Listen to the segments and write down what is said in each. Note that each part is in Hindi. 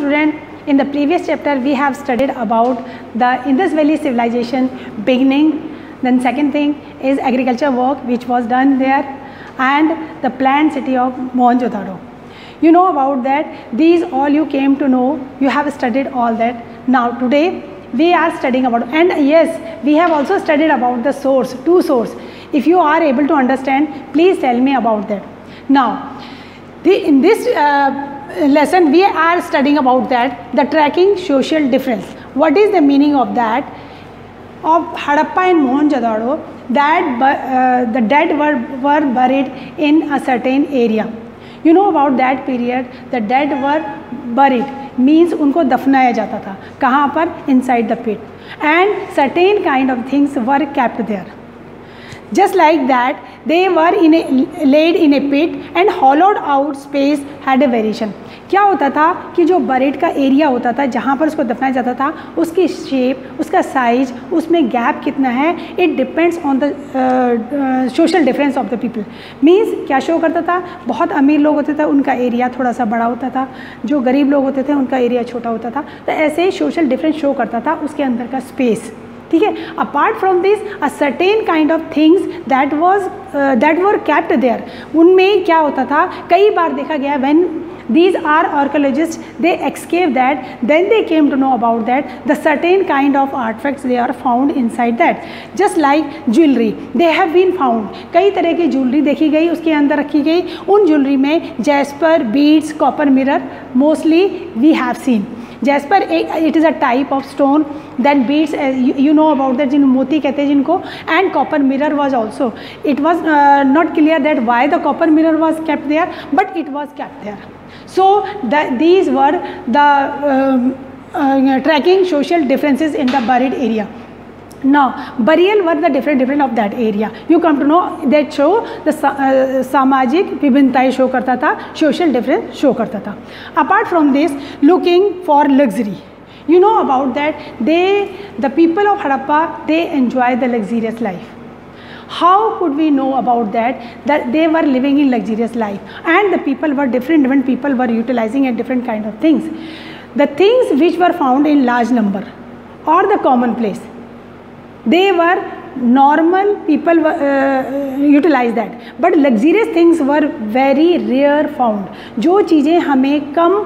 student, in the previous chapter we have studied about the Indus Valley civilization beginning, then second thing is agriculture work which was done there, and the planned city of Mohenjo-daro. You know about that, these all you came to know, you have studied all that. Now today we are studying about, and yes, we have also studied about the source, two source. If you are able to understand, please tell me about that. Now in this lesson we are studying about that, the tracking social difference. What is the meaning of that, of Harappa and Mohenjo-daro, that the dead were buried in a certain area. You know about that period, the dead were buried means उनको दफनाया जाता था, कहाँ पर, inside the pit, and certain kind of things were kept there. Just like that, they were laid in a pit and hollowed out space had a variation. क्या होता था कि जो बरेड का एरिया होता था जहाँ पर उसको दफनाया जाता था, उसकी शेप, उसका साइज, उसमें गैप कितना है, it depends on the social difference of the people. Means क्या शो करता था, बहुत अमीर लोग होते थे उनका एरिया थोड़ा सा बड़ा होता था, जो गरीब लोग होते थे उनका एरिया छोटा होता था. तो ऐसे ही सोशल डिफरेंस शो करता था उसके अंदर का स्पेस. ठीक है. Apart from this a certain kind of things that were kept there. उनमें क्या होता था, कई बार देखा गया when these are archaeologists, they escape that, then they came to know about that the certain kind of artifacts they are found inside that. Just like jewelry, they have been found. कई तरह की ज्वेलरी देखी गई, उसके अंदर रखी गई. उन ज्वेलरी में jasper, beads, copper mirror mostly we have seen. Jasper it is a type of stone, then beads, you know about that, जिन मोती कहते हैं जिनको, and copper mirror was also. It was not clear that why the copper mirror was kept there, but it was kept there. So these were the tracking social differences in the buried area. Now burial were the different of that area. You come to know that show the सामाजिक विभिन्नताएं शो करता था, social difference शो करता था. Apart from this, looking for luxury. You know about that, the people of Harappa, they enjoy the luxurious life. How could we know about that they were living in luxurious life, and the people were different people were utilizing a different kind of things. The things which were found in large number or the commonplace, they were normal, people utilize that, but luxurious things were very rare found. जो चीज़ें हमें कम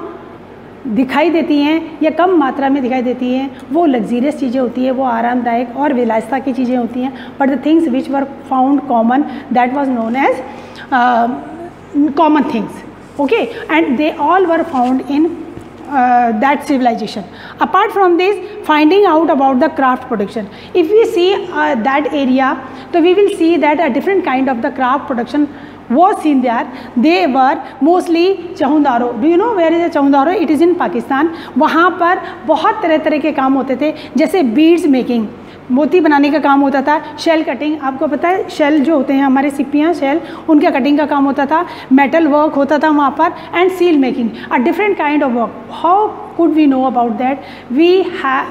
दिखाई देती हैं या कम मात्रा में दिखाई देती हैं, वो लग्जीरियस चीज़ें होती हैं, वो आरामदायक और विलासिता की चीज़ें होती हैं. But the things which were found common, that was known as common things. Okay, and they all were found in that civilization. Apart from this, finding out about the craft production. If we see that area, so we will see that a different kind of the craft production was seen there. They were mostly Chahundaro. Do you know where is the Chahundaro? It is in Pakistan. वहाँ पर बहुत तरह के काम होते थे, जैसे beads making, मोती बनाने का काम होता था. शेल कटिंग, आपको पता है शेल जो होते हैं हमारे सिपियाँ शेल, उनके कटिंग का काम होता था. मेटल वर्क होता था वहाँ पर, and seal making, a different kind of work. How could we know about that? We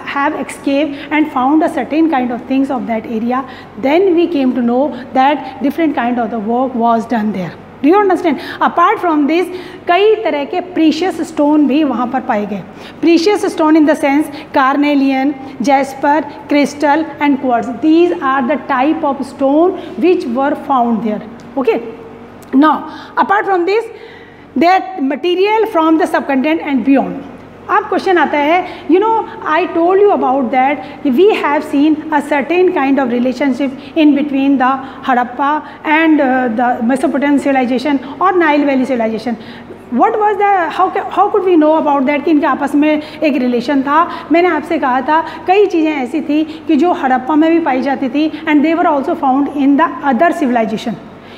have escaped and found a certain kind of things of that area. Then we came to know that different kind of the work was done there. Do you understand? Apart from this, कई तरह के precious stone भी वहाँ पर पाए गए. Precious stone in the sense carnelian, jasper, crystal and quartz. These are the type of stone which were found there. Okay. Now, apart from this, that material from the subcontinent and beyond. अब क्वेश्चन आता है, you know I told you about that we have seen a certain kind of relationship in between the Harappa and the Mesopotamian civilization और Nile valley civilization. What was the how could we know about that कि इनके आपस में एक रिलेशन था. मैंने आपसे कहा था कई चीज़ें ऐसी थी कि जो हड़प्पा में भी पाई जाती थी, and they were also found in the other civilization.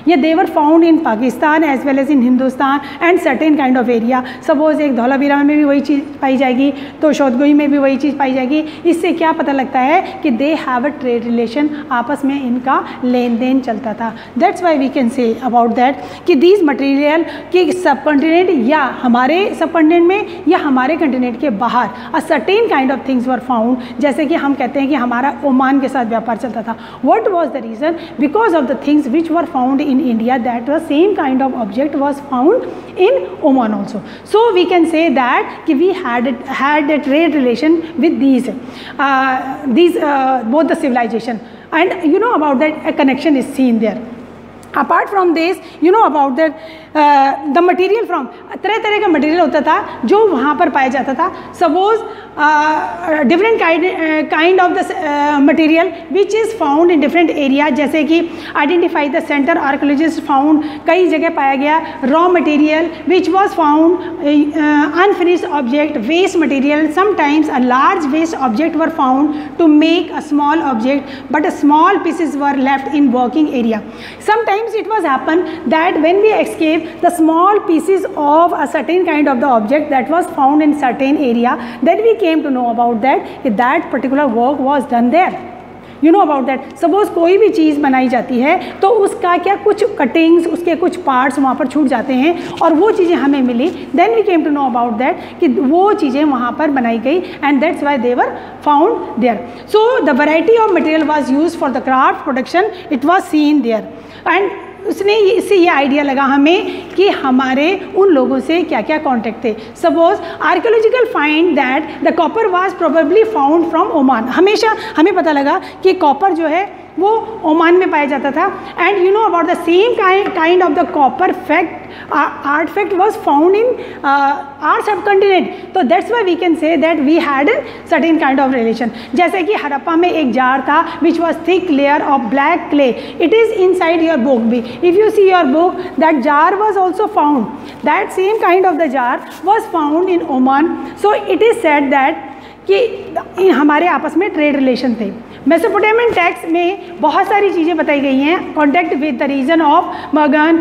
ये they were found in Pakistan as well as in Hindustan and certain kind of area. Suppose एक धौलावीरा में भी वही चीज़ पाई जाएगी, तो शौदगोई में भी वही चीज़ पाई जाएगी. इससे क्या पता लगता है कि they have a trade relation, आपस में इनका लेन देन चलता था. That's why we can say about that कि दीज मटीरियल कि सब कॉन्टिनेंट या हमारे सब कॉन्टिनेंट में या हमारे कॉन्टिनेंट के बाहर अ certain kind of things were found. जैसे कि हम कहते हैं कि हमारा ओमान के साथ व्यापार चलता था. What was the reason? Because of the things which were found in India, that the same kind of object was found in Oman also. So we can say that we had a trade relation with these both the civilization, and you know about that a connection is seen there. Apart from this, you know about that the material from तरह तरह का मटेरियल होता था जो वहाँ पर पाया जाता था. Suppose different kind of the material which is found in different area, जैसे कि identify the center archaeologist found, कई जगह पाया गया raw material which was found unfinished object, waste material. Sometimes a large waste object were found to make a small object, but small pieces were left in working area. Sometimes it was happen that when we escape the small pieces of a certain kind of the object that was found in certain area, then we came to know about that particular work was done there. You know about that. Suppose कोई भी चीज़ बनाई जाती है तो उसका क्या कुछ कटिंग्स, उसके कुछ पार्ट्स वहाँ पर छूट जाते हैं और वो चीज़ें हमें मिली. Then we came to know about that कि वो चीज़ें वहाँ पर बनाई गई and that's why they were found there. So the variety of material was used for the craft production, it was seen there. And उसने इससे ये आइडिया लगा हमें कि हमारे उन लोगों से क्या क्या कॉन्टेक्ट थे. Suppose archaeological find that the copper was probably found from Oman. हमेशा हमें पता लगा कि कॉपर जो है वो ओमान में पाया जाता था. And you know about the same kind of the copper artifact was found in our subcontinent. तो that's why we can say that we had an certain kind of relation. जैसे कि हड़प्पा में एक जार था which was thick layer of black clay. It is inside your book भी. If you see your book, that jar was also found. That same kind of the jar was found in Oman. So it is said that कि हमारे आपस में ट्रेड रिलेशन थे. मेसोपोटामियन टेक्स्ट में बहुत सारी चीज़ें बताई गई हैं. Contact with the region of Magan,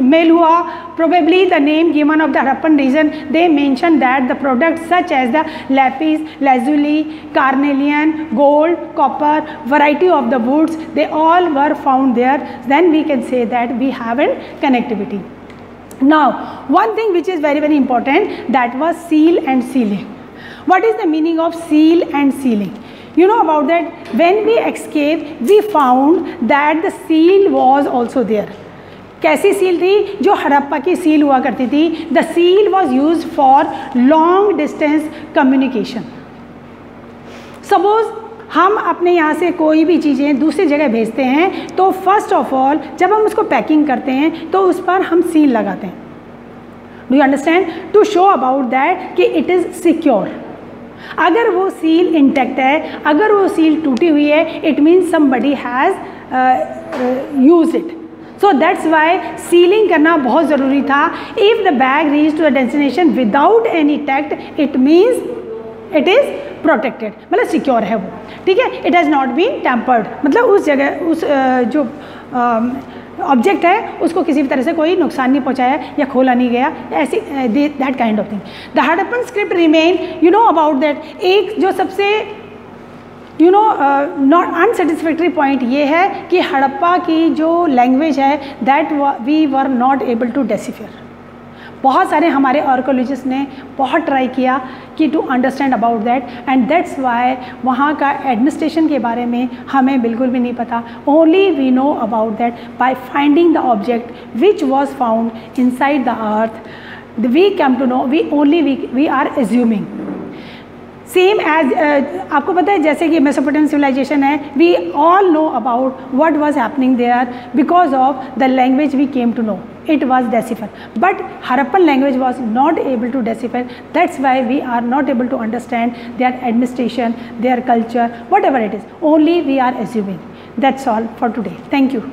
Meluhha, probably the name given of the Harappan region. They mention that the products such as the lapis lazuli, carnelian, gold, copper, variety of the woods, they all were found there. Then we can say that we have a connectivity. Now one thing which is very very important, that was seal and sealing. What is the meaning of seal and sealing? You know about that when we escaped, we found that the seal was also there. कैसी सील थी? जो हड़प्पा की सील हुआ करती थी. The seal was use for long distance communication. Suppose हम अपने यहाँ से कोई भी चीज़ें दूसरी जगह भेजते हैं तो फर्स्ट ऑफ ऑल जब हम उसको पैकिंग करते हैं तो उस पर हम सील लगाते हैं. Do you understand? To show about that कि इट इज़ सिक्योर. अगर वो सील इंटैक्ट है, अगर वो सील टूटी हुई है, it means somebody has used it. So that's why sealing करना बहुत ज़रूरी था. If the bag reach to the destination without any tact, it means it is protected, मतलब सिक्योर है वो. ठीक है. It has not been tampered, मतलब उस जगह उस जो ऑब्जेक्ट है उसको किसी भी तरह से कोई नुकसान नहीं पहुंचाया या खोला नहीं गया, ऐसी that kind of thing. The Harappan script remain. You know about that एक जो सबसे नॉट अनसेटिस्फैक्ट्री पॉइंट ये है कि हड़प्पा की जो लैंग्वेज है that we were not able to decipher. बहुत सारे हमारे आर्कोलॉजिस्ट ने बहुत ट्राई किया कि to understand about that, and that's why वहाँ का एडमिनिस्ट्रेशन के बारे में हमें बिल्कुल भी नहीं पता. Only we know about that by finding the object which was found inside the earth. We come to know, we are assuming. Same as आपको पता है जैसे कि मेसोपोटामियन सिविलाइजेशन है, we all know about what was happening there because of the language we came to know. It was decipher, but Harappan language was not able to decipher. That's why we are not able to understand their administration, their culture, whatever it is. Only we are assuming. That's all for today. Thank you.